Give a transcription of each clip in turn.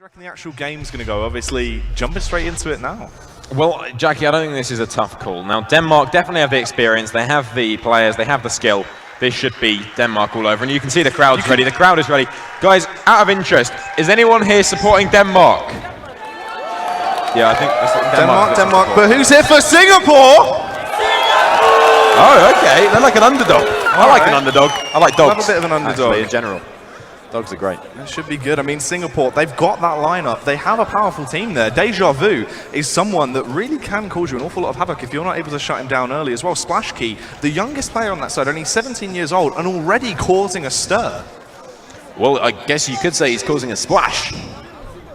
Do you reckon the actual game's going to go? Obviously, jumping straight into it now. Well, Jackie, I don't think this is a tough call. Now, Denmark definitely have the experience. They have the players. They have the skill. This should be Denmark all over. And you can see the crowd's ready. The crowd is ready. Guys, out of interest, is anyone here supporting Denmark? Yeah, I think that's Denmark. But who's here for Singapore? Oh, okay. They're like an underdog. I like an underdog. I like dogs. Love a bit of an underdog. Actually, in general. Dogs are great. It should be good. I mean, Singapore, they've got that lineup. They have a powerful team there. Deja Vu is someone that really can cause you an awful lot of havoc if you're not able to shut him down early as well. Splash Key, the youngest player on that side, only 17 years old and already causing a stir. Well, I guess you could say he's causing a splash.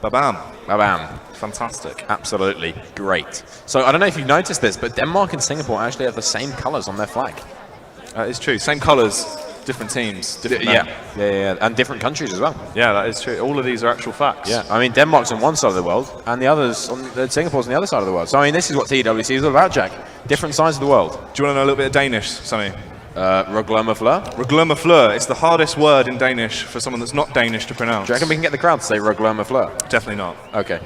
Ba-bam. Ba-bam. Fantastic. Absolutely great. So I don't know if you've noticed this, but Denmark and Singapore actually have the same colours on their flag. That is true. Same colours, different teams. Different yeah, and different countries as well. Yeah, that is true. All of these are actual facts. Yeah, I mean, Denmark's on one side of the world, and the others, Singapore's on the other side of the world. So I mean, this is what TWC is all about, Jack. Different sides of the world. Do you want to know a little bit of Danish, Sammy? Reglømmerfleur? Reglømmerfleur. It's the hardest word in Danish for someone that's not Danish to pronounce. Do you reckon we can get the crowd to say Reglømmerfleur? Definitely not. Okay.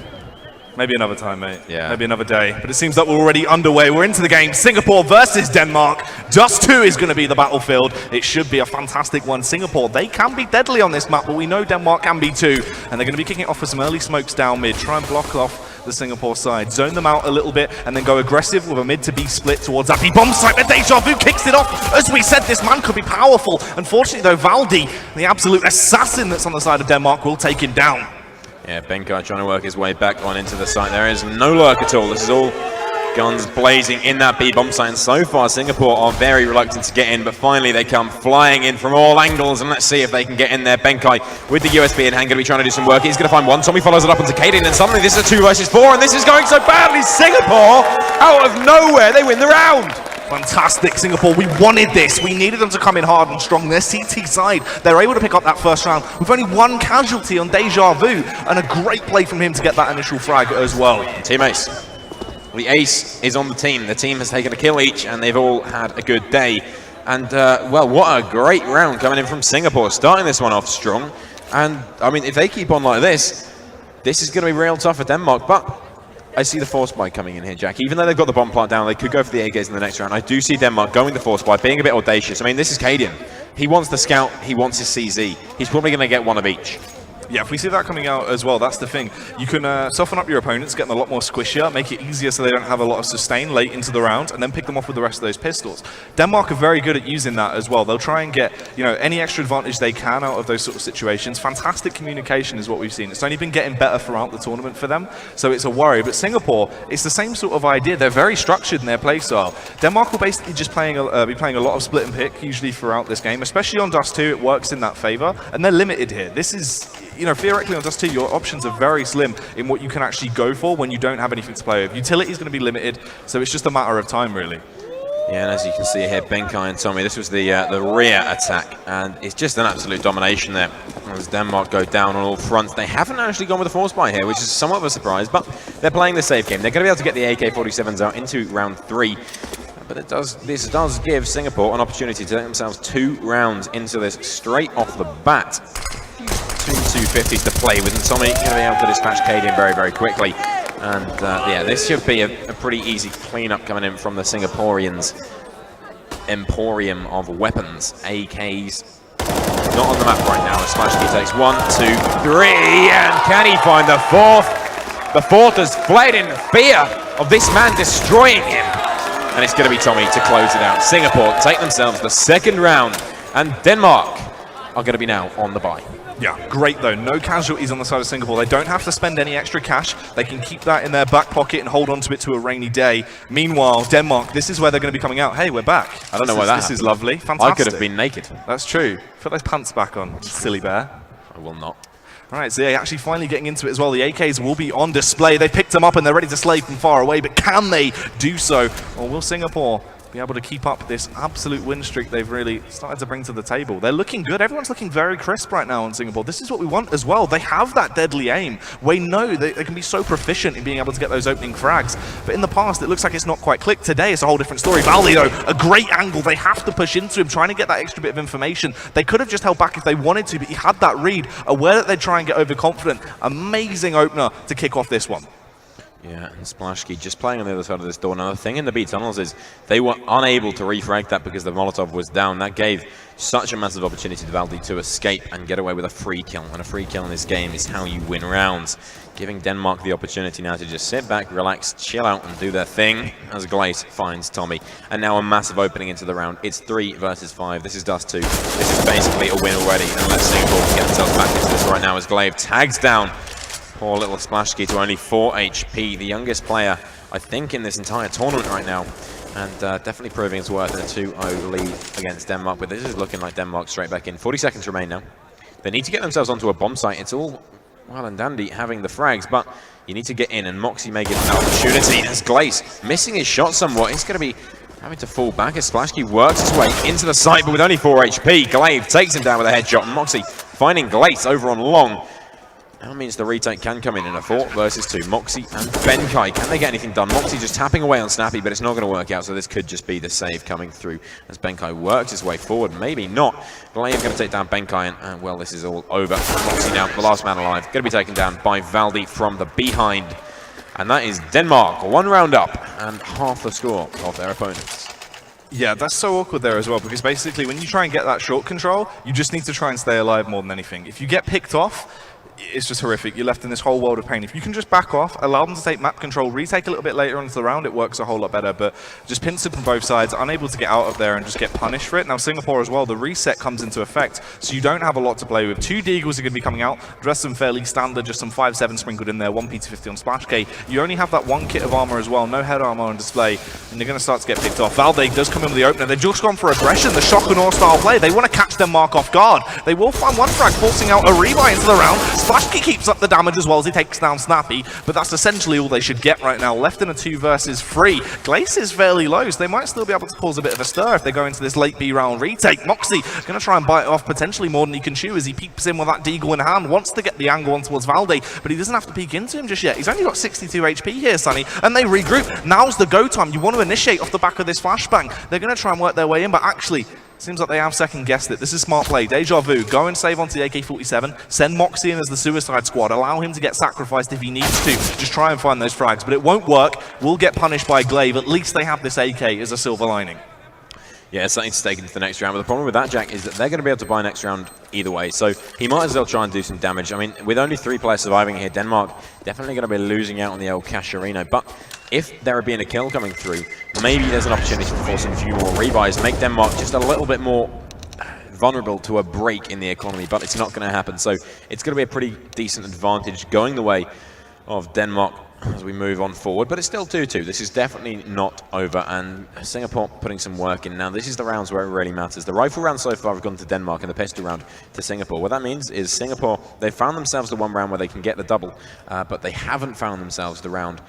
Maybe another time, mate. Yeah. Maybe another day. But it seems like we're already underway. We're into the game. Singapore versus Denmark. Dust 2 is going to be the battlefield. It should be a fantastic one. Singapore, they can be deadly on this map, but we know Denmark can be too. And they're going to be kicking it off with some early smokes down mid. Try and block off the Singapore side. Zone them out a little bit and then go aggressive with a mid to B split towards Appy bomb site. But Deja Vu kicks it off. As we said, this man could be powerful. Unfortunately, though, Valdi, the absolute assassin that's on the side of Denmark, will take him down. Yeah, Benkai trying to work his way back on into the site. There is no lurk at all. This is all guns blazing in that B-bomb site. And so far, Singapore are very reluctant to get in, but finally they come flying in from all angles. And let's see if they can get in there. Benkai with the USB in hand, going to be trying to do some work. He's going to find one. Tommy follows it up onto Kaden, and suddenly this is a 2 versus 4, and this is going so badly. Singapore, out of nowhere, they win the round. Fantastic, Singapore. We wanted this. We needed them to come in hard and strong. Their CT side, they're able to pick up that first round with only one casualty on Deja Vu, and a great play from him to get that initial frag as well. Team Ace. The ace is on the team. The team has taken a kill each, and they've all had a good day. And, well, what a great round coming in from Singapore, starting this one off strong. And, I mean, if they keep on like this is going to be real tough for Denmark, but I see the force buy coming in here, Jack. Even though they've got the bomb plant down, they could go for the AKs in the next round. I do see Denmark going the force buy, being a bit audacious. I mean, this is Kaden. He wants the scout, he wants his CZ. He's probably going to get one of each. Yeah, if we see that coming out as well, that's the thing. You can soften up your opponents, get them a lot more squishier, make it easier so they don't have a lot of sustain late into the round, and then pick them off with the rest of those pistols. Denmark are very good at using that as well. They'll try and get, you know, any extra advantage they can out of those sort of situations. Fantastic communication is what we've seen. It's only been getting better throughout the tournament for them, so it's a worry. But Singapore, it's the same sort of idea. They're very structured in their play style. Denmark will basically just be playing a lot of split and pick usually throughout this game, especially on Dust 2. It works in that favor, and they're limited here. This is, you know, theoretically on Dust 2, your options are very slim in what you can actually go for when you don't have anything to play with. Utility is going to be limited, so it's just a matter of time, really. Yeah, and as you can see here, Benkai and Tommy, this was the rear attack, and it's just an absolute domination there. As Denmark go down on all fronts, they haven't actually gone with a force buy here, which is somewhat of a surprise, but they're playing the safe game. They're going to be able to get the AK-47s out into round 3. But this does give Singapore an opportunity to take themselves 2 rounds into this straight off the bat. 250s to play with, and Tommy going to be able to dispatch Kaden very, very quickly. And yeah, this should be a pretty easy cleanup coming in from the Singaporeans' emporium of weapons. AKs not on the map right now. Smashkey takes 1, 2, 3, and can he find the 4th? The 4th has fled in fear of this man destroying him. And it's going to be Tommy to close it out. Singapore take themselves the 2nd round, and Denmark are going to be now on the bye. Yeah, great though. No casualties on the side of Singapore. They don't have to spend any extra cash. They can keep that in their back pocket and hold on to it to a rainy day. Meanwhile, Denmark, this is where they're going to be coming out. Hey, we're back. I don't know why that This is happened. lovely. Fantastic. I could have been naked. That's true. Put those pants back on, silly bear. I will not. Right, so yeah, actually finally getting into it as well. The AKs will be on display. They picked them up and they're ready to slay from far away, but can they do so? Or will Singapore be able to keep up this absolute win streak they've really started to bring to the table. They're looking good. Everyone's looking very crisp right now in Singapore. This is what we want as well. They have that deadly aim. We know they can be so proficient in being able to get those opening frags. But in the past, it looks like it's not quite clicked. Today, it's a whole different story. Valde, though, a great angle. They have to push into him, trying to get that extra bit of information. They could have just held back if they wanted to, but he had that read, aware that they'd try and get overconfident. Amazing opener to kick off this one. Yeah, and Splashki just playing on the other side of this door. Now, the thing in the B tunnels is they were unable to refrag that because the Molotov was down. That gave such a massive opportunity to Valde to escape and get away with a free kill. And a free kill in this game is how you win rounds. Giving Denmark the opportunity now to just sit back, relax, chill out, and do their thing as Glace finds Tommy. And now a massive opening into the round. It's 3 versus 5. This is Dust 2. This is basically a win already. And let's Singapore get themselves back into this right now as Glaive tags down poor little Splashki to only 4 HP, the youngest player, I think, in this entire tournament right now. And definitely proving its worth in a 2-0 lead against Denmark. But this is looking like Denmark straight back in. 40 seconds remain now. They need to get themselves onto a bomb site. It's all well and dandy having the frags, but you need to get in, and Moxie may get an opportunity. As Glace missing his shot somewhat. He's going to be having to fall back as Splashki works his way into the site, but with only 4 HP. Glaive takes him down with a headshot, and Moxie finding Glace over on long. That means the retake can come in a 4 versus 2. Moxie and Benkai. Can they get anything done? Moxie just tapping away on Snappy, but it's not going to work out, so this could just be the save coming through as Benkai works his way forward. Maybe not. Glaive going to take down Benkai, and well, this is all over. Moxie now, the last man alive, going to be taken down by Valde from the behind. And that is Denmark, 1 round up, and half the score of their opponents. Yeah, that's so awkward there as well, because basically when you try and get that short control, you just need to try and stay alive more than anything. If you get picked off, it's just horrific. You're left in this whole world of pain. If you can just back off, allow them to take map control, retake a little bit later into the round, it works a whole lot better. But just pincered from both sides, unable to get out of there and just get punished for it. Now Singapore as well, the reset comes into effect, so you don't have a lot to play with. 2 Deagles are going to be coming out, dressed them fairly standard, just some 5-7 sprinkled in there, 1 P250 on Splash K. You only have that 1 kit of armor as well, no head armor on display, and they're going to start to get picked off. Valde does come in with the opener. They've just gone for aggression, the shock and awe style play. They want to catch Denmark off guard. They will find 1 frag, forcing out a rebuy into the round. Splash K keeps up the damage as well as he takes down Snappy, but that's essentially all they should get right now. Left in a 2 versus 3. Glace is fairly low, so they might still be able to cause a bit of a stir if they go into this late B round retake. Moxie going to try and bite off potentially more than he can chew as he peeps in with that Deagle in hand, wants to get the angle on towards Valde, but he doesn't have to peek into him just yet. He's only got 62 HP here, Sonny, and they regroup. Now's the go time. You want to initiate off the back of this flashbang. They're going to try and work their way in, but actually, seems like they have second-guessed it. This is smart play. Deja Vu, go and save onto the AK-47. Send Moxie in as the suicide squad. Allow him to get sacrificed if he needs to. Just try and find those frags. But it won't work. We'll get punished by Glaive. At least they have this AK as a silver lining. Yeah, it's something to take into the next round. But the problem with that, Jack, is that they're going to be able to buy next round either way. So he might as well try and do some damage. I mean, with only 3 players surviving here, Denmark definitely going to be losing out on the old Casharino. But if there had been a kill coming through, maybe there's an opportunity to force a few more rebuys, make Denmark just a little bit more vulnerable to a break in the economy, but it's not going to happen. So it's going to be a pretty decent advantage going the way of Denmark as we move on forward, but it's still 2-2. This is definitely not over, and Singapore putting some work in. Now, this is the rounds where it really matters. The rifle round so far have gone to Denmark, and the pistol round to Singapore. What that means is Singapore, they found themselves the 1 round where they can get the double, but they haven't found themselves the round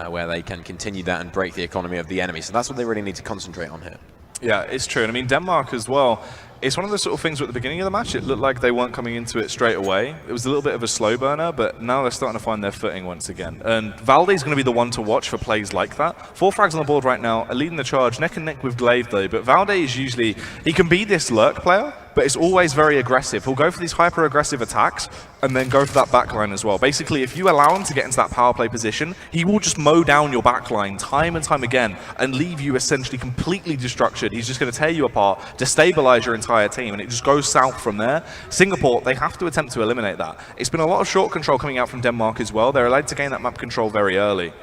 where they can continue that and break the economy of the enemy. So that's what they really need to concentrate on here. Yeah, it's true. And I mean, Denmark as well, it's one of those sort of things where at the beginning of the match, it looked like they weren't coming into it straight away. It was a little bit of a slow burner, but now they're starting to find their footing once again. And Valde's going to be the one to watch for plays like that. 4 frags on the board right now, are leading the charge, neck and neck with Glaive though, but Valde is usually, he can be this lurk player, but it's always very aggressive. He'll go for these hyper-aggressive attacks and then go for that backline as well. Basically, if you allow him to get into that power play position, he will just mow down your backline time and time again and leave you essentially completely destructured. He's just going to tear you apart, destabilize your entire team, and it just goes south from there. Singapore, they have to attempt to eliminate that. It's been a lot of short control coming out from Denmark as well. They're allowed to gain that map control very early.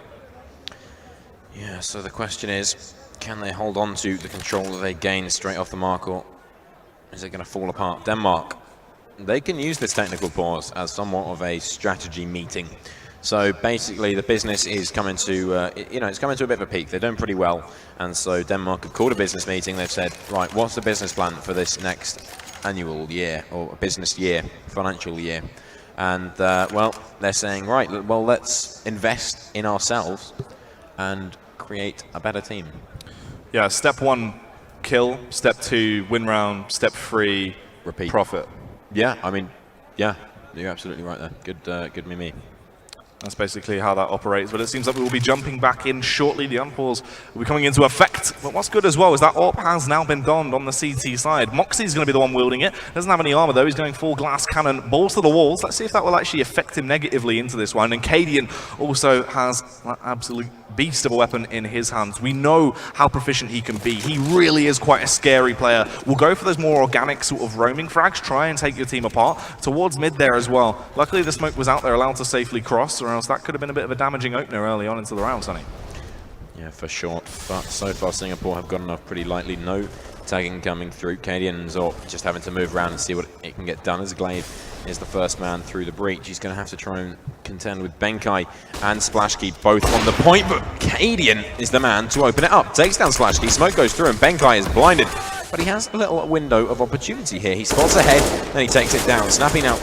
Yeah, so the question is, can they hold on to the control that they gain straight off the mark, or is it going to fall apart? Denmark, they can use this technical pause as somewhat of a strategy meeting. So basically, the business is coming to, it's coming to a bit of a peak. They're doing pretty well, and so Denmark have called a business meeting. They've said, right, what's the business plan for this next annual year, or business year, financial year? And, well, they're saying, right, well, let's invest in ourselves and create a better team. Yeah, step 1, kill. Step 2, win round. Step 3, repeat. Profit. Yeah, I mean, yeah, you're absolutely right there. Good meme. That's basically how that operates, but it seems like we will be jumping back in shortly. The unpause will be coming into effect. But what's good as well is that AWP has now been donned on the CT side. Moxie's going to be the one wielding it. Doesn't have any armor though. He's going full glass cannon, balls to the walls. Let's see if that will actually affect him negatively into this one. And Cadian also has that absolute beast of a weapon in his hands. We know how proficient he can be. He really is quite a scary player. We'll go for those more organic sort of roaming frags, try and take your team apart towards mid there as well. Luckily the smoke was out there, allowed to safely cross, or else that could have been a bit of a damaging opener early on into the round, Sonny. Yeah, for sure. But so far Singapore have gotten off pretty lightly. No tagging coming through. Cadian's or just having to move around and see what it can get done as Glaive is the first man through the breach. He's going to have to try and contend with Benkai and Splashkey both on the point, but Cadian is the man to open it up. Takes down Splashkey, smoke goes through and Benkai is blinded, but he has a little window of opportunity here. He spots ahead, then he takes it down. Snappy now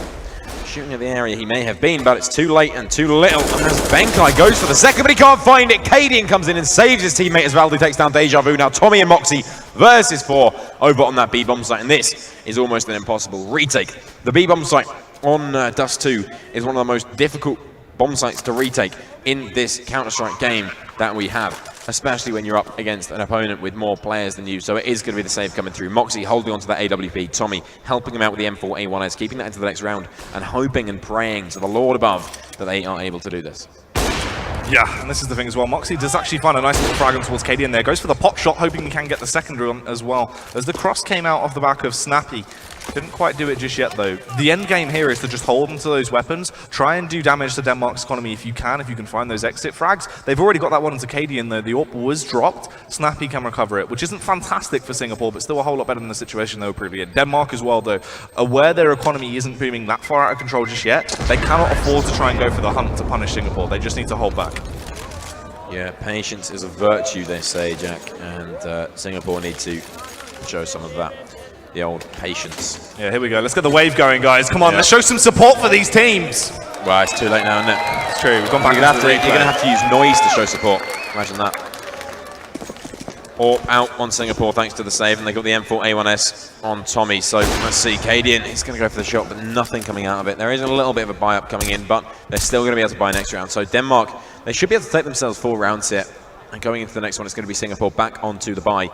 shooting at the area he may have been, but it's too late and too little. And as Benkai goes for the second, but he can't find it. Cadian comes in and saves his teammate as Valdi takes down Deja Vu. Now Tommy and Moxie versus 4 over on that B-bomb site, and this is almost an impossible retake. The B-bomb site on Dust 2 is one of the most difficult bomb sites to retake in this Counter-Strike game that we have, especially when you're up against an opponent with more players than you. So it is going to be the save coming through. Moxie holding onto that AWP, Tommy helping him out with the M4A1S, keeping that into the next round and hoping and praying to the Lord above that they are able to do this. Yeah, and this is the thing as well. Moxie does actually find a nice little frag towards Cadian there. Goes for the pop shot, hoping he can get the secondary on as well. As the cross came out off the back of Snappy. Didn't quite do it just yet, though. The end game here is to just hold onto those weapons, try and do damage to Denmark's economy if you can find those exit frags. They've already got that one into Cadian, though. The AWP was dropped. Snappy can recover it, which isn't fantastic for Singapore, but still a whole lot better than the situation they were previously in. Denmark as well, though, aware their economy isn't booming that far out of control just yet, they cannot afford to try and go for the hunt to punish Singapore. They just need to hold back. Yeah, patience is a virtue, they say, Jack, and Singapore need to show some of that. The old patience. Yeah, here we go. Let's get the wave going, guys. Come on, let's show some support for these teams. Well, it's too late now, isn't it? It's true. We've gone back. You're going to have to use noise to show support. Imagine that. Or out on Singapore thanks to the save, and they got the M4A1S on Tommy. So let's see, Cadian, he's going to go for the shot, but nothing coming out of it. There is a little bit of a buy-up coming in, but they're still going to be able to buy next round. So Denmark, they should be able to take themselves 4 rounds here. And going into the next one, it's going to be Singapore back onto the buy.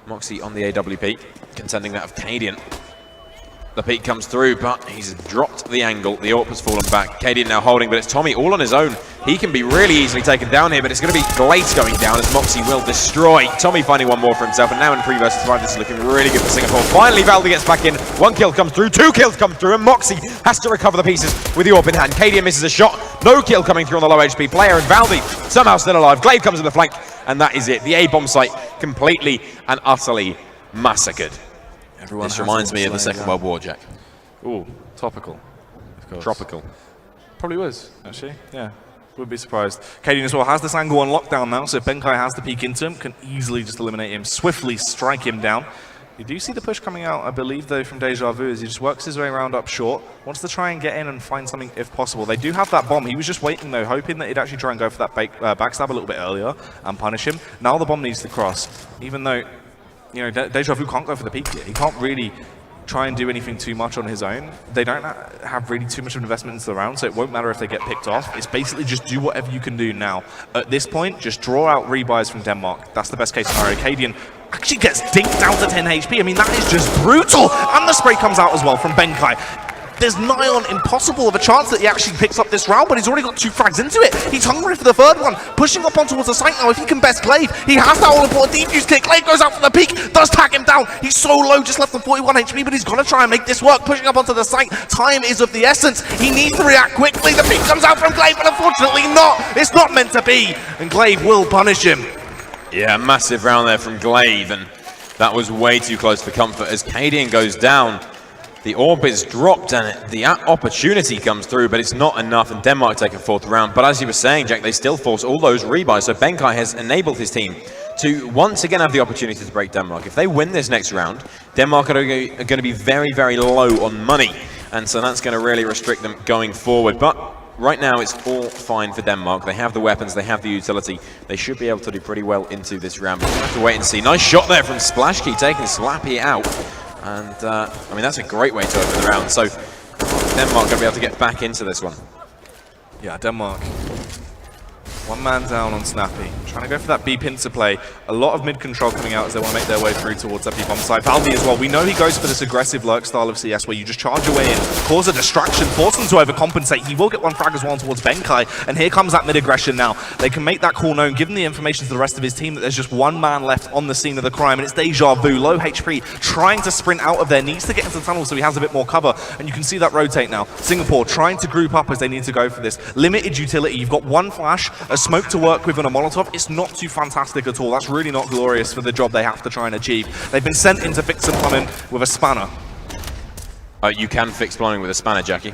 Moxie on the AWP, contending that of Cadian. The peek comes through, but he's dropped the angle. The AWP has fallen back. Cadian now holding, but it's Tommy all on his own. He can be really easily taken down here, but it's going to be Glaive going down as Moxie will destroy. Tommy finding one more for himself, and now in 3 versus 5, this is looking really good for Singapore. Finally, Valdi gets back in. 1 kill comes through, 2 kills come through, and Moxie has to recover the pieces with the AWP in hand. Cadian misses a shot. No kill coming through on the low HP player, and Valdi somehow still alive. Glaive comes in the flank, and that is it. The A-bomb site completely and utterly massacred. This reminds me of the Second World War, Jack. Ooh, topical. Of course. Tropical. Probably was, actually. Yeah, would be surprised. Cadian as well has this angle on lockdown now, so if Benkai has to peek into him, can easily just eliminate him, swiftly strike him down. You do see the push coming out, I believe, though, from Deja Vu as he just works his way around up short. Wants to try and get in and find something if possible. They do have that bomb. He was just waiting, though, hoping that he'd actually try and go for that backstab a little bit earlier and punish him. Now the bomb needs to cross, even though, you know, Deja Vu can't go for the peek yet. He can't really try and do anything too much on his own. They don't have really too much of an investment into the round, so it won't matter if they get picked off. It's basically just do whatever you can do now. At this point, just draw out rebuys from Denmark. That's the best case scenario. Cadian actually gets dinked down to 10 HP. I mean, that is just brutal. And the spray comes out as well from Benkai. There's nigh on impossible of a chance that he actually picks up this round, but he's already got 2 frags into it. He's hungry for the 3rd one, pushing up on towards the site now. If he can best Glaive, he has that all-important defuse kick. Glaive goes out for the peak, does tag him down. He's so low, just left on 41 HP, but he's got to try and make this work, pushing up onto the site. Time is of the essence. He needs to react quickly. The peak comes out from Glaive, but unfortunately not. It's not meant to be, and Glaive will punish him. Yeah, massive round there from Glaive, and that was way too close for comfort as Cadian goes down. The AWP is dropped and the opportunity comes through, but it's not enough, and Denmark take a 4th round. But as you were saying, Jack, they still force all those rebuys, so Benkai has enabled his team to once again have the opportunity to break Denmark. If they win this next round, Denmark are going to be very, very low on money, and so that's going to really restrict them going forward. But right now it's all fine for Denmark. They have the weapons, they have the utility. They should be able to do pretty well into this round. But we'll have to wait and see. Nice shot there from Splashkey, taking Slappy out. And, I mean, that's a great way to open the round. So Denmark going to be able to get back into this one. Yeah, Denmark. One man down on Snappy. Trying to go for that B pincer play. A lot of mid control coming out as they want to make their way through towards that B bomb side. Valdi as well. We know he goes for this aggressive lurk style of CS where you just charge your way in, cause a distraction, force them to overcompensate. He will get one frag as well towards Benkai. And here comes that mid aggression now. They can make that call known, give them the information to the rest of his team that there's just one man left on the scene of the crime. And it's Deja Vu, low HP, trying to sprint out of there. Needs to get into the tunnel so he has a bit more cover. And you can see that rotate now. Singapore trying to group up as they need to go for this. Limited utility. You've got one flash, a smoke to work with, and a Molotov. It's not too fantastic at all. That's really not glorious for the job they have to try and achieve. They've been sent in to fix some plumbing with a spanner. You can fix plumbing with a spanner, Jackie.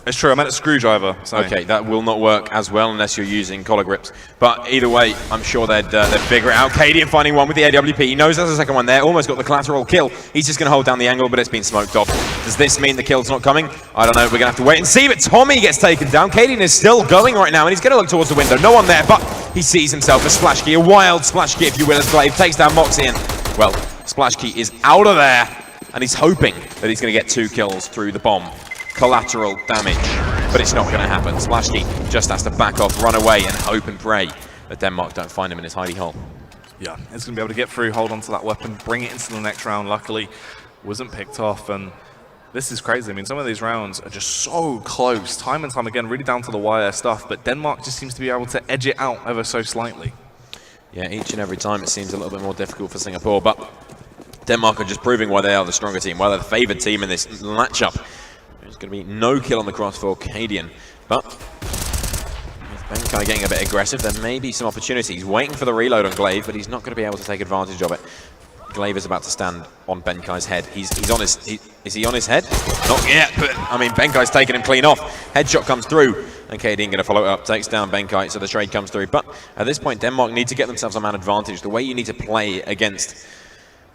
It's true, I meant a screwdriver. So. Okay, that will not work as well unless you're using collar grips. But either way, I'm sure they'd figure it out. Cadian finding one with the AWP. He knows there's a second one there. Almost got the collateral kill. He's just going to hold down the angle, but it's been smoked off. Does this mean the kill's not coming? I don't know. We're going to have to wait and see. But Tommy gets taken down. Cadian is still going right now, and he's going to look towards the window. No one there, but he sees himself as Splashkey. A wild Splashkey, if you will, as Glaive takes down Moxie. And, well, Splashkey is out of there, and he's hoping that he's going to get 2 kills through the bomb. Collateral damage, but it's not going to happen. Splashkey just has to back off, run away, and hope and pray that Denmark don't find him in his hidey hole. Yeah, he's going to be able to get through, hold on to that weapon, bring it into the next round. Luckily, wasn't picked off, and this is crazy. I mean, some of these rounds are just so close, time and time again, really down to the wire stuff, but Denmark just seems to be able to edge it out ever so slightly. Yeah, each and every time it seems a little bit more difficult for Singapore, but Denmark are just proving why they are the stronger team, why they're the favoured team in this matchup. There's going to be no kill on the cross for Cadian, but with Benkai getting a bit aggressive, there may be some opportunities. Waiting for the reload on Glaive, but he's not going to be able to take advantage of it. Glaive is about to stand on Benkai's head. He's on his... is he on his head? Not yet, but I mean, Benkai's taking him clean off. Headshot comes through, and Cadian going to follow it up, takes down Benkai, so the trade comes through. But at this point, Denmark need to get themselves a man advantage. The way you need to play against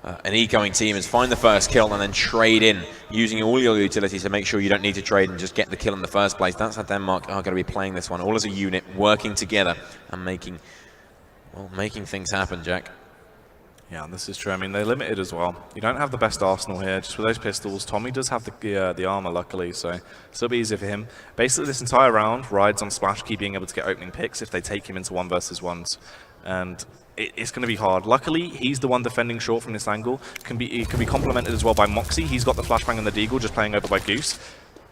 an ecoing team is find the first kill and then trade in, using all your utilities to make sure you don't need to trade and just get the kill in the first place. That's how Denmark are going to be playing this one, all as a unit, working together and making things happen, Jack. Yeah, this is true. I mean, they're limited as well. You don't have the best arsenal here, just with those pistols. Tommy does have the armor, luckily, so it'll be easier for him. Basically, this entire round rides on Splashkey being able to get opening picks if they take him into 1 versus 1s. And it's going to be hard. Luckily, he's the one defending short from this angle. It can be complemented as well by Moxie. He's got the flashbang and the deagle, just playing over by Goose.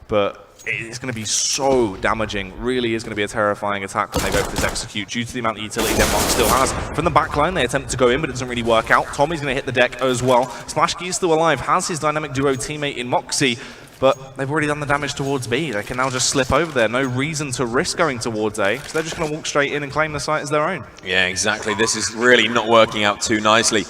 But it's going to be so damaging. Really is going to be a terrifying attack when they go for this execute due to the amount of utility Denmark still has. From the backline, they attempt to go in, but it doesn't really work out. Tommy's going to hit the deck as well. Splashkey is still alive, has his dynamic duo teammate in Moxie, but they've already done the damage towards B. They can now just slip over there. No reason to risk going towards A, so they're just going to walk straight in and claim the site as their own. Yeah, exactly. This is really not working out too nicely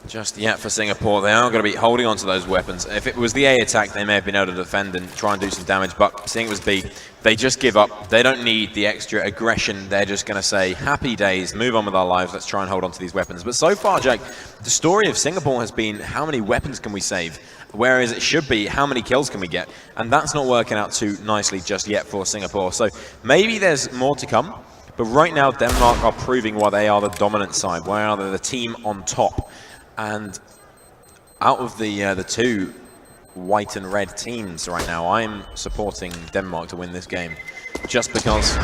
just yet for Singapore. They are going to be holding on to those weapons. If it was the A attack, they may have been able to defend and try and do some damage, but seeing it was B, they just give up. They don't need the extra aggression. They're just going to say, happy days, move on with our lives, let's try and hold on to these weapons. But so far, Jake, the story of Singapore has been, how many weapons can we save? Whereas it should be, how many kills can we get? And that's not working out too nicely just yet for Singapore. So maybe there's more to come, but right now Denmark are proving why they are the dominant side, why are they the team on top. And out of the 2 white and red teams right now, I'm supporting Denmark to win this game, just because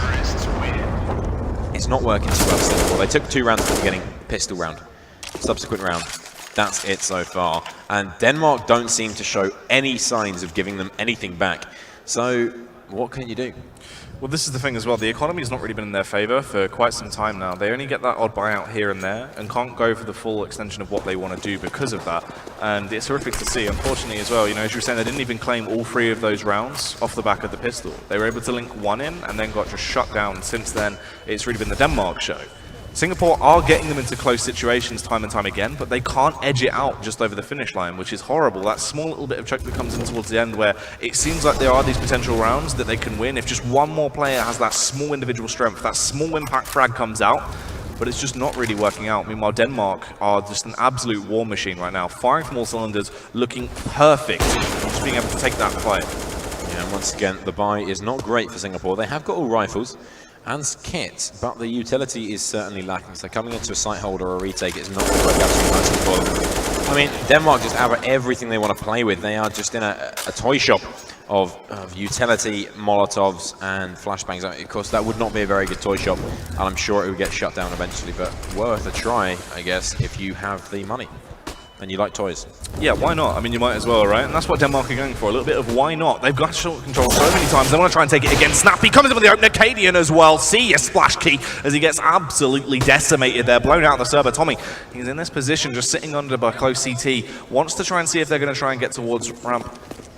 it's not working too well for Singapore. They took 2 rounds at the beginning, pistol round, subsequent round. That's it so far. And Denmark don't seem to show any signs of giving them anything back. So what can you do? Well, this is the thing as well. The economy's not really been in their favor for quite some time now. They only get that odd buyout here and there and can't go for the full extension of what they want to do because of that. And it's horrific to see, unfortunately, as well. You know, as you were saying, they didn't even claim all 3 of those rounds off the back of the pistol. They were able to link 1 in and then got just shut down. Since then, it's really been the Denmark show. Singapore are getting them into close situations time and time again, but they can't edge it out just over the finish line, which is horrible. That small little bit of choke that comes in towards the end where it seems like there are these potential rounds that they can win if just one more player has that small individual strength, that small impact frag comes out, but it's just not really working out. Meanwhile, Denmark are just an absolute war machine right now, firing from all cylinders, looking perfect, just being able to take that fight. And once again, the buy is not great for Singapore. They have got all rifles and kits, but the utility is certainly lacking. So coming into a sight holder or a retake is not going to work out too much for them. I mean, Denmark just have everything they want to play with. They are just in a toy shop of utility, Molotovs, and flashbangs. Of course, that would not be a very good toy shop, and I'm sure it would get shut down eventually, but worth a try, I guess, if you have the money and you like toys. Yeah, why not? I mean, you might as well, right? And that's what Denmark are going for, a little bit of why not. They've got short control so many times, they want to try and take it again. Snappy comes in with the opener, Cadian as well. See a splash key as he gets absolutely decimated there, blown out of the server. Tommy, he's in this position, just sitting under by close CT, wants to try and see if they're going to try and get towards ramp.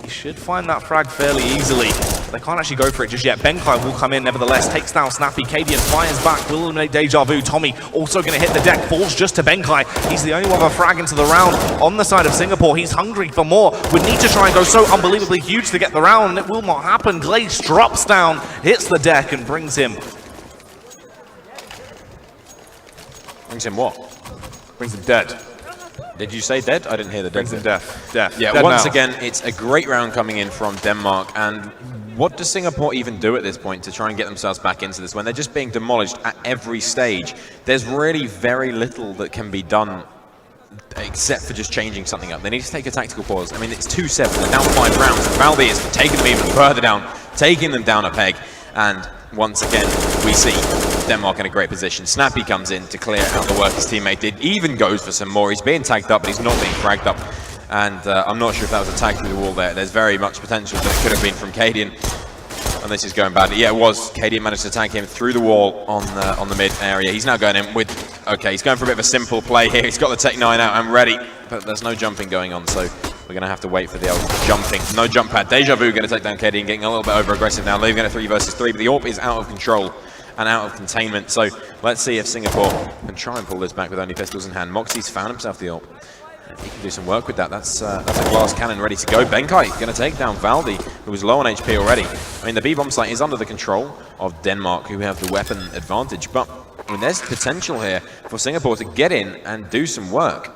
He should find that frag fairly easily. They can't actually go for it just yet. Benkai will come in nevertheless, takes down Snappy. Cadian fires back, will eliminate Deja Vu. Tommy also going to hit the deck, falls just to Benkai. He's the only one with a frag into the round on the side of Singapore. He's hungry for more. Would need to try and go so unbelievably huge to get the round, and it will not happen. Glaze drops down, hits the deck, and brings him. Brings him what? Brings him dead. Did you say dead? I didn't hear the dead. Brings him death. Death. Yeah, dead once now. again, it's a great round coming in from Denmark. And what does Singapore even do at this point to try and get themselves back into this when they're just being demolished at every stage? There's really very little that can be done except for just changing something up. They need to take a tactical pause. I mean, it's 2-7. They're down 5 rounds. And Valdi is taking them even further down, taking them down a peg. And once again, we see Denmark in a great position. Snappy comes in to clear out the work his teammate did. Even goes for some more. He's being tagged up, but he's not being fragged up. And I'm not sure if that was a tag through the wall there. There's very much potential that it could have been from Cadian. And this is going badly. Yeah, it was. Cadian managed to tag him through the wall on the mid area. He's now going in with... Okay, he's going for a bit of a simple play here. He's got the Tech 9 out and ready. But there's no jumping going on, so we're going to have to wait for the old jumping. No jump pad. Deja Vu going to take down Cadian, getting a little bit over-aggressive now, leaving it a 3 versus 3. But the AWP is out of control and out of containment. So let's see if Singapore can try and pull this back with only pistols in hand. Moxie's found himself the AWP. He can do some work with that. That's a glass cannon ready to go. Benkai going to take down Valdi, who was low on HP already. I mean, the B-bomb site is under the control of Denmark, who have the weapon advantage. But I mean, there's potential here for Singapore to get in and do some work.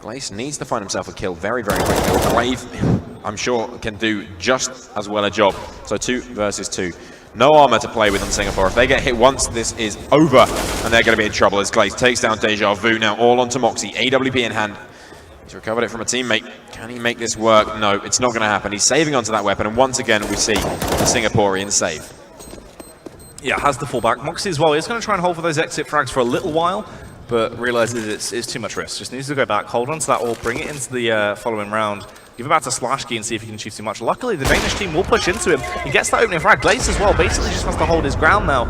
Glace needs to find himself a kill very, very quickly. Brave, I'm sure, can do just as well a job. So 2 versus 2. No armor to play with in Singapore. If they get hit once, this is over, and they're going to be in trouble as Glace takes down Deja Vu now all onto Moxie. AWP in hand. He's recovered it from a teammate. Can he make this work? No, it's not going to happen. He's saving onto that weapon, and once again we see the Singaporean save. Yeah, has to fall back. Moxie as well is going to try and hold for those exit frags for a little while, but realizes it's too much risk. Just needs to go back, hold on to that AWP, bring it into the following round. Give it back to Splashkey and see if he can achieve too much. Luckily, the Danish team will push into him. He gets that opening frag. Glace as well basically just wants to hold his ground now.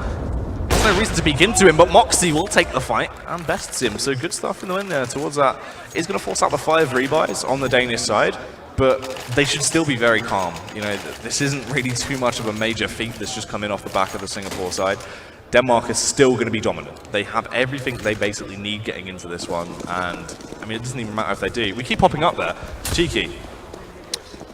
There's no reason to peek into him, but Moxie will take the fight and bests him. So good stuff in the win there towards that. He's going to force out the 5 rebuys on the Danish side, but they should still be very calm. You know, this isn't really too much of a major feat that's just coming off the back of the Singapore side. Denmark is still going to be dominant. They have everything they basically need getting into this one, and I mean, it doesn't even matter if they do. We keep popping up there. Cheeky.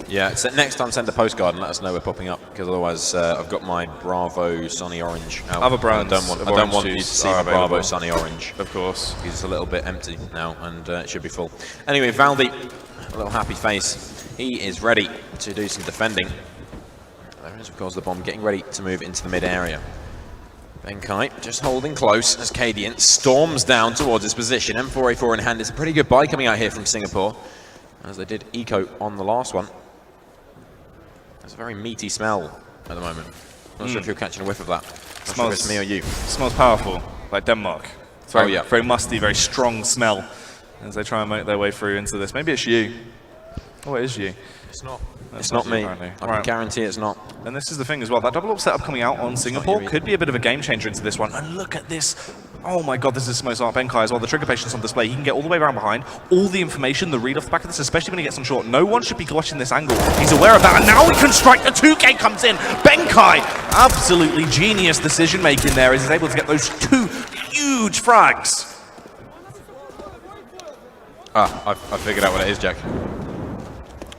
Yeah, so next time send a postcard and let us know we're popping up, because otherwise I've got my Bravo Sunny Orange out. Other brands I don't want you to see my Bravo Sunny Orange. Of course. It's a little bit empty now, and it should be full. Anyway, Valdi, a little happy face. He is ready to do some defending. There is, of course, the bomb getting ready to move into the mid area. Benkai just holding close as Cadian storms down towards his position. M4A4 in hand. It's a pretty good buy coming out here from Singapore, as they did eco on the last one. There's a very meaty smell at the moment. Not sure if you're catching a whiff of that. Not sure if it's me or you. Smells powerful, like Denmark. It's very, very musty, very strong smell as they try and make their way through into this. Maybe it's you. Oh, it is you. It's not. It's not me. I can guarantee it's not. And this is the thing as well. That double up setup coming out on Singapore could be a bit of a game changer into this one. And look at this. Oh my god, this is Smo Smart Benkai as well. The trigger patience on display. He can get all the way around behind. All the information, the read off the back of this, especially when he gets on short. No one should be watching this angle. He's aware of that. And now he can strike. The 2K comes in. Benkai, absolutely genius decision making there as he's able to get those 2 huge frags. I figured out what it is, Jack.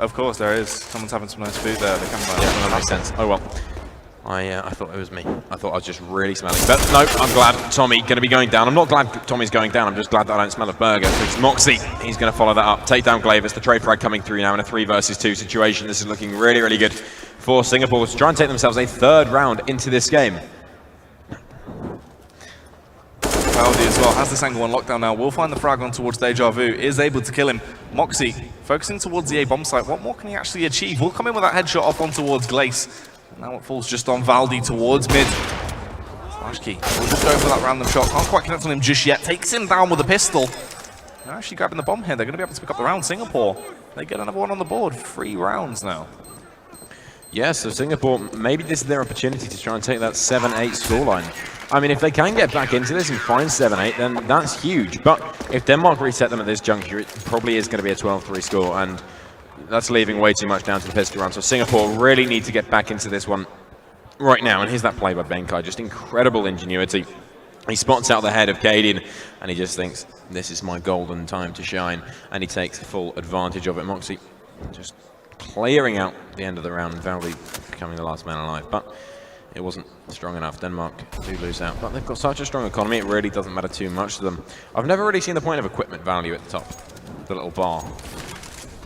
Of course, there is. Someone's having some nice food there. They come back. Yeah, that makes sense. Oh well. I thought it was me. I thought I was just really smelling. But no, I'm glad Tommy going to be going down. I'm not glad Tommy's going down. I'm just glad that I don't smell a burger. It's Moxie. He's going to follow that up. Take down Glavis. The trade frag coming through now in a 3 versus 2 situation. This is looking really, really good for Singapore to try and take themselves a third round into this game. Valdi as well has this angle on lockdown now. Will find the frag on towards Deja Vu. Is able to kill him. Moxie focusing towards the A bomb site. What more can he actually achieve? Will come in with that headshot off on towards Glace. Now it falls just on Valdi towards mid. Flashkey will just go for that random shot. Can't quite connect on him just yet. Takes him down with a pistol. Now actually grabbing the bomb here. They're going to be able to pick up the round. Singapore, they get another one on the board. 3 rounds now. Yeah, so Singapore, maybe this is their opportunity to try and take that 7-8 scoreline. I mean, if they can get back into this and find 7-8, then that's huge. But if Denmark reset them at this juncture, it probably is going to be a 12-3 score, and that's leaving way too much down to the pistol round. So Singapore really need to get back into this one right now. And here's that play by Benkai, just incredible ingenuity. He spots out the head of Cadian, and he just thinks, this is my golden time to shine. And he takes full advantage of it. Moxie just clearing out the end of the round, Valdi becoming the last man alive, but it wasn't strong enough. Denmark do lose out, but they've got such a strong economy, it really doesn't matter too much to them. I've never really seen the point of equipment value at the top, the little bar.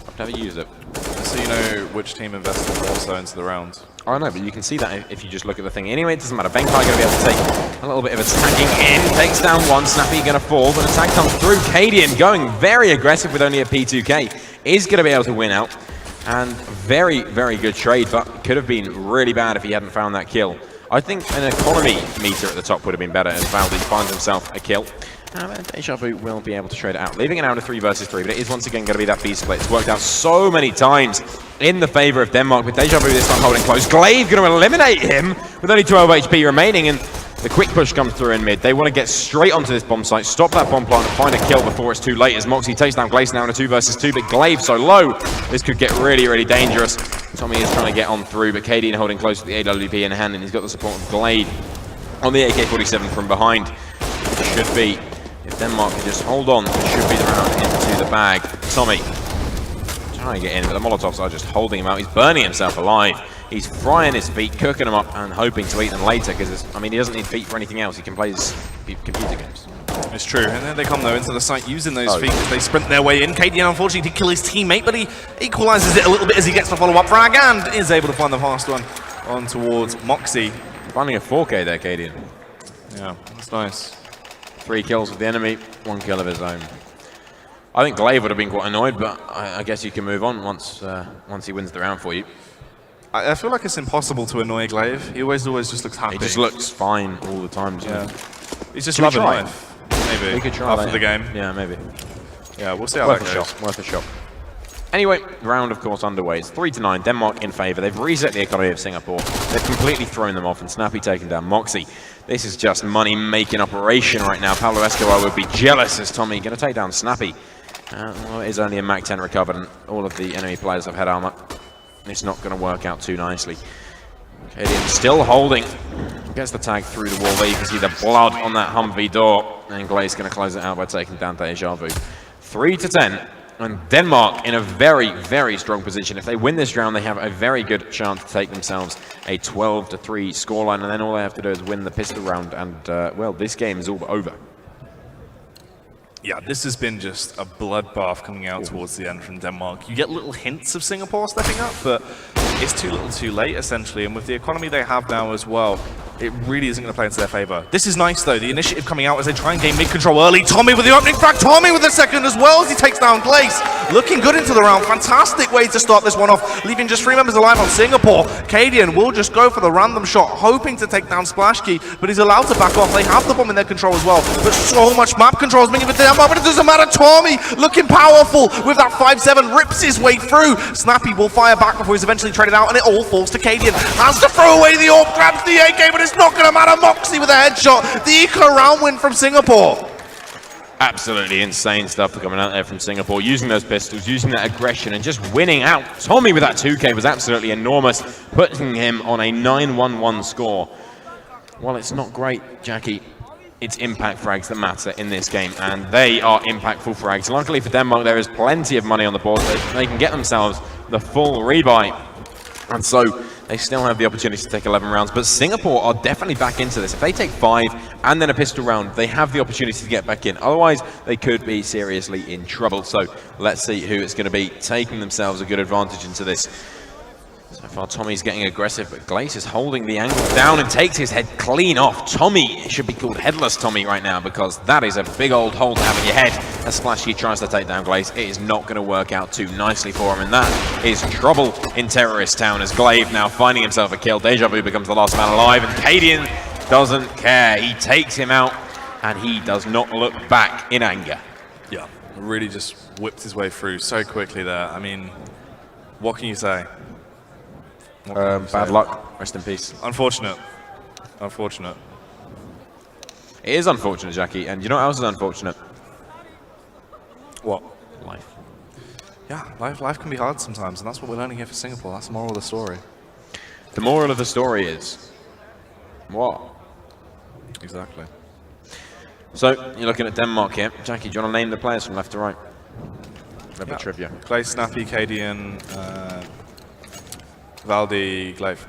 I've never used it. So you know which team invested more so into the round. I know, but you can see that if you just look at the thing. Anyway, it doesn't matter. Benkai going to be able to take a little bit of a tagging in, takes down one, Snappy going to fall, but a tag comes through. Cadian going very aggressive with only a P2K, is going to be able to win out. And very, very good trade, but could have been really bad if he hadn't found that kill. I think an economy meter at the top would have been better as Valdi finds himself a kill. And Deja Vu will be able to trade it out, leaving it out of 3 versus 3, but it is once again going to be that B split. It's worked out so many times in the favor of Denmark, with Deja Vu this time holding close. Glaive going to eliminate him with only 12 HP remaining, and the quick push comes through in mid. They want to get straight onto this bomb site, stop that bomb plant, and find a kill before it's too late, as Moxie takes down Glace now in a 2 versus 2, but Glaive so low, this could get really, really dangerous. Tommy is trying to get on through, but Cadian holding close to the AWP in hand, and he's got the support of Glade on the AK-47 from behind. It should be, if Denmark can just hold on, it should be the round into the bag. Tommy trying to get in, but the Molotovs are just holding him out. He's burning himself alive. He's frying his feet, cooking them up, and hoping to eat them later, because, I mean, he doesn't need feet for anything else. He can play his computer games. It's true, and then they come, though, into the site using those feet as they sprint their way in. Cadian, unfortunately, did kill his teammate, but he equalizes it a little bit as he gets the follow-up frag, and is able to find the fast one on towards Moxie. Finding a 4K there, Cadian. Yeah, that's nice. 3 kills with the enemy, 1 kill of his own. I think Glaive would have been quite annoyed, but I guess you can move on once he wins the round for you. I feel like it's impossible to annoy Glaive. He always just looks happy. He just looks fine all the time. Yeah. He's just loving life. Maybe. We could try after the game. Yeah, maybe. Yeah, we'll see how that goes. Worth a shot. Anyway, round of course underway. It's 3-9, Denmark in favour. They've reset the economy of Singapore. They've completely thrown them off, and Snappy taking down Moxie. This is just money-making operation right now. Pablo Escobar would be jealous as Tommy going to take down Snappy. Well, it is only a Mac 10 recovered, and all of the enemy players have had armor. It's not going to work out too nicely. Cadian still holding. Gets the tag through the wall there. You can see the blood on that Humvee door. And Glaze going to close it out by taking down Deja Vu. 3-10. And Denmark in a very, very strong position. If they win this round, they have a very good chance to take themselves a 12-3 scoreline. And then all they have to do is win the pistol round. And, well, this game is all over. Yeah, this has been just a bloodbath coming out towards the end from Denmark. You get little hints of Singapore stepping up, but it's too little too late, essentially. And with the economy they have now as well, it really isn't going to play into their favor. This is nice, though. The initiative coming out as they try and gain mid-control early. Tommy with the opening frag. Tommy with the second as well as he takes down Glace. Looking good into the round. Fantastic way to start this one off, leaving just 3 members alive on Singapore. Cadian will just go for the random shot, hoping to take down Splashkey, but he's allowed to back off. They have the bomb in their control as well, but so much map control is being given to Denmark, but it doesn't matter. Tommy looking powerful with that 5-7, rips his way through. Snappy will fire back before he's eventually traded out, and it all falls to Cadian. Has to throw away the AWP, grabs the AK, but it's not going to matter. Moxie with a headshot. The eco round win from Singapore. Absolutely insane stuff coming out there from Singapore, using those pistols, using that aggression, and just winning out. Tommy with that 2K was absolutely enormous, putting him on a 9-1-1 score. Well, it's not great, Jackie. It's impact frags that matter in this game, and they are impactful frags. Luckily for Denmark, there is plenty of money on the board, so they can get themselves the full rebuy. And so they still have the opportunity to take 11 rounds, but Singapore are definitely back into this. If they take 5 and then a pistol round, they have the opportunity to get back in. Otherwise, they could be seriously in trouble. So let's see who it's going to be taking themselves a good advantage into this. So far, Tommy's getting aggressive, but Glace is holding the angle down and takes his head clean off. Tommy should be called Headless Tommy right now, because that is a big old hole to have in your head. As Splashy tries to take down Glace, it is not going to work out too nicely for him, and that is trouble in Terrorist Town, as Glaive now finding himself a kill. Deja Vu becomes the last man alive, and Cadian doesn't care. He takes him out, and he does not look back in anger. Yeah, really just whipped his way through so quickly there. I mean, what can you say? Bad luck. Rest in peace. Unfortunate. Unfortunate. It is unfortunate, Jackie, and you know what else is unfortunate? What? Life. Yeah, life can be hard sometimes, and that's what we're learning here for Singapore. That's the moral of the story. The moral of the story is... what? Exactly. So, you're looking at Denmark here. Jackie, do you want to name the players from left to right? Level trivia. Clay, Snappy, Cadian, Valdi, Glaive.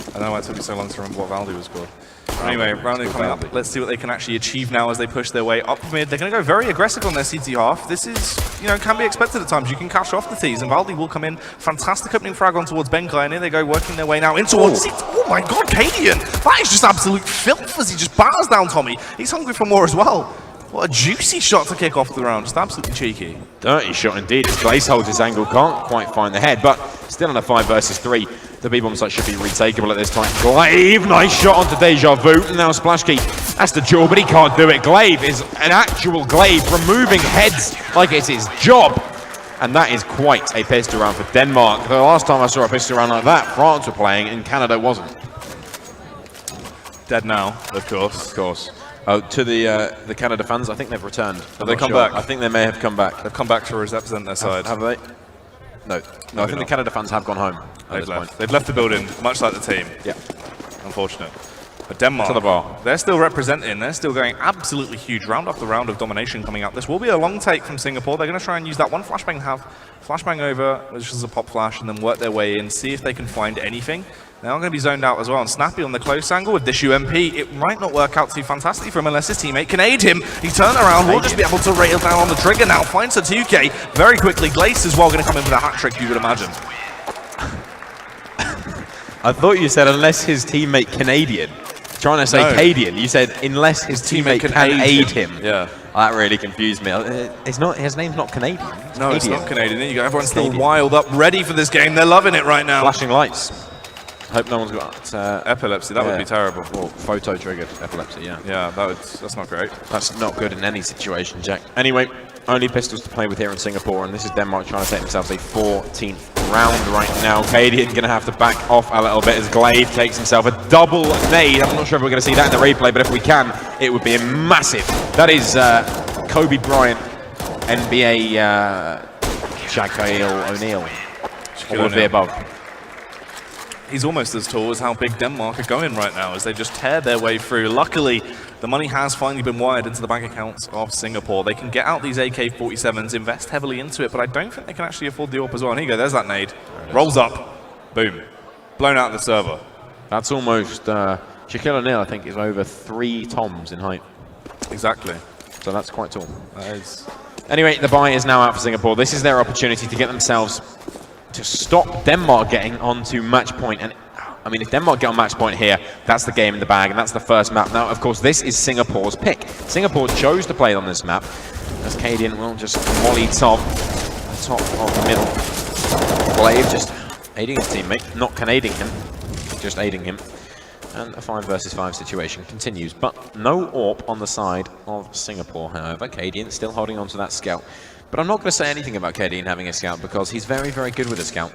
I don't know why it took me so long to remember what Valdi was called. Anyway, round coming up. Let's see what they can actually achieve now as they push their way up mid. They're going to go very aggressive on their CT half. This is, you know, can be expected at times. You can cash off the T's, and Valdi will come in. Fantastic opening frag on towards Benkai, and here they go, working their way now in towards CT. Oh my god, Cadian! That is just absolute filth as he just bars down Tommy. He's hungry for more as well. What a juicy shot to kick off the round. Just absolutely cheeky. Dirty shot indeed. As Glace holds his angle, can't quite find the head, but still in a 5 versus 3. The B-bomb site should be retakeable at this time. Glaive, nice shot onto Deja Vu. Now Splashkey has to jaw, but he can't do it. Glaive is an actual Glaive, removing heads like it's his job. And that is quite a pistol round for Denmark. The last time I saw a pistol round like that, France were playing and Canada wasn't. Dead now, of course. Of course. Oh, to the Canada fans, I think they've returned. Have they come back? I think they may have come back. They've come back to represent their side. Have they? No. No, I think the Canada fans have gone home. They've left the building, much like the team. Yeah. Unfortunate. But Denmark, to the bar. They're still representing. They're still going absolutely huge round after round of domination coming out. This will be a long take from Singapore. They're going to try and use that one flashbang flashbang over, which is a pop flash, and then work their way in, see if they can find anything. They are going to be zoned out as well. And Snappy on the close angle with this UMP. It might not work out too fantastically for him unless his teammate can aid him. He turned around, will just be able to rail down on the trigger now. Finds a 2K very quickly. Glace as well going to come in with a hat trick, you would imagine. I thought you said unless his teammate Canadian. Trying to say No. Cadian. You said unless his teammate can aid him. Yeah. That really confused me. It's not. His name's not Canadian. No, it's not Canadian. There you go. Everyone's still wild up, ready for this game. They're loving it right now. Flashing lights. Hope no one's got epilepsy. That would be terrible. Or photo-triggered epilepsy, yeah. Yeah, that's not great. That's not good in any situation, Jack. Anyway, only pistols to play with here in Singapore, and this is Denmark trying to take themselves a 14th round right now. Cadian going to have to back off a little bit as Glaive takes himself a double nade. I'm not sure if we're going to see that in the replay, but if we can, it would be a massive. That is Kobe Bryant, NBA Shaquille O'Neal. All of the above. He's almost as tall as how big Denmark are going right now as they just tear their way through. Luckily, the money has finally been wired into the bank accounts of Singapore. They can get out these AK-47s, invest heavily into it, but I don't think they can actually afford the AWP as well. And here you go, there's that nade. Rolls up. Boom. Blown out of the server. That's almost... Shaquille O'Neal, I think, is over 3 toms in height. Exactly. So that's quite tall. That is. Anyway, the buy is now out for Singapore. This is their opportunity to get themselves... to stop Denmark getting onto match point. And I mean, if Denmark get on match point here, that's the game in the bag, and that's the first map. Now, of course, this is Singapore's pick. Singapore chose to play on this map, as Cadian will just volley top of the middle. Glaive just aiding his teammate, not Canading him, just aiding him. And a 5 versus 5 situation continues, but no AWP on the side of Singapore, however. Cadian still holding on to that scout. But I'm not going to say anything about Cadian having a scout because he's very, very good with a scout.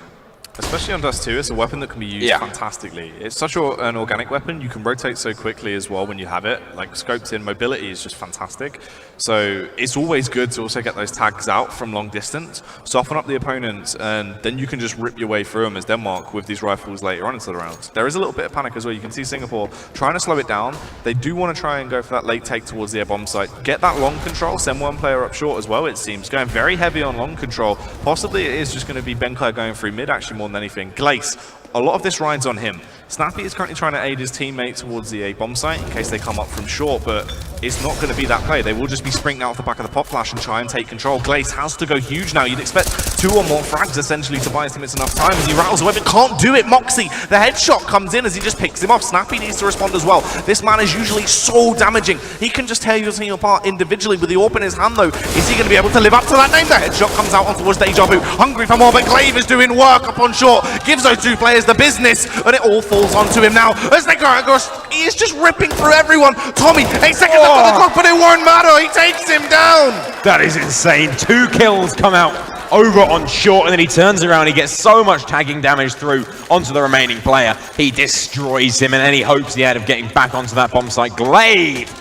Especially on Dust 2, it's a weapon that can be used fantastically. It's such an organic weapon, you can rotate so quickly as well when you have it. Like, scoped in mobility is just fantastic. So it's always good to also get those tags out from long distance, soften up the opponents, and then you can just rip your way through them as Denmark with these rifles later on into the round. There is a little bit of panic as well. You can see Singapore trying to slow it down. They do want to try and go for that late take towards the air bomb site. Get that long control, send one player up short as well, it seems. Going very heavy on long control. Possibly it is just going to be Benkai going through mid actually more than anything. Glace, a lot of this rides on him. Snappy is currently trying to aid his teammate towards the A bomb site in case they come up from short, but it's not going to be that play. They will just be sprinting out the back of the pop flash and try and take control. Glace has to go huge now. You'd expect 2 or more frags essentially to buy his teammates enough time as he rattles away, but can't do it. Moxie, the headshot comes in as he just picks him off. Snappy needs to respond as well. This man is usually so damaging. He can just tear your team apart individually with the AWP in his hand though. Is he going to be able to live up to that name? The headshot comes out on towards Deja Vu. Hungry for more, but Glaive is doing work up on short. Gives those 2 players the business, and it all falls onto him now as they go across. He is just ripping through everyone. Tommy, 8 seconds left on the clock, but it won't matter. He takes him down. That is insane. 2 kills come out over on short, and then he turns around. He gets so much tagging damage through onto the remaining player. He destroys him, and any hopes he had of getting back onto that bomb site. Glaive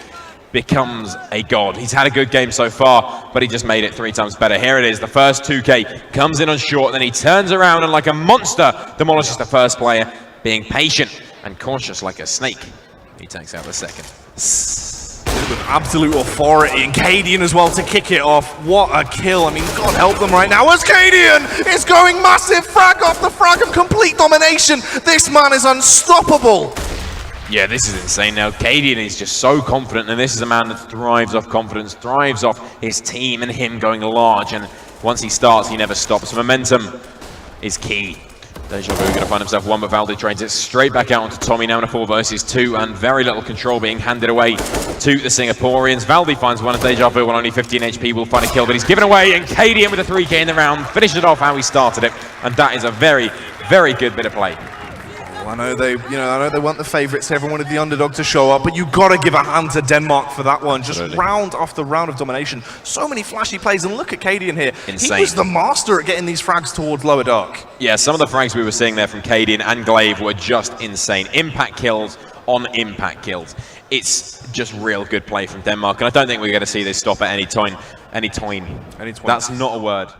becomes a god. He's had a good game so far, but he just made it 3 times better. Here it is. The first 2K comes in on short, then he turns around and like a monster demolishes the first player, being patient and cautious like a snake. He takes out the second. With absolute authority, and Cadian as well to kick it off. What a kill. I mean, God help them right now as Cadian is going massive frag after frag of complete domination. This man is unstoppable. Yeah, this is insane now. Cadian is just so confident, and this is a man that thrives off confidence, thrives off his team and him going large, and once he starts, he never stops. Momentum is key. Deja Vu going to find himself one, but Valde trades it straight back out onto Tommy now in a 4 versus 2, and very little control being handed away to the Singaporeans. Valde finds one, and Deja Vu on only 15 HP will find a kill, but he's given away, and Cadian with a 3K in the round finished it off how he started it, and that is a very, very good bit of play. I know they want the favourites. Everyone wanted the underdog to show up, but you got to give a hand to Denmark for that one. Just round after round of domination. So many flashy plays, and look at Cadian here. Insane. He was the master at getting these frags towards lower dark. Yeah, some of the frags we were seeing there from Cadian and Glaive were just insane. Impact kills on impact kills. It's just real good play from Denmark, and I don't think we're going to see this stop at any time. That's not a word.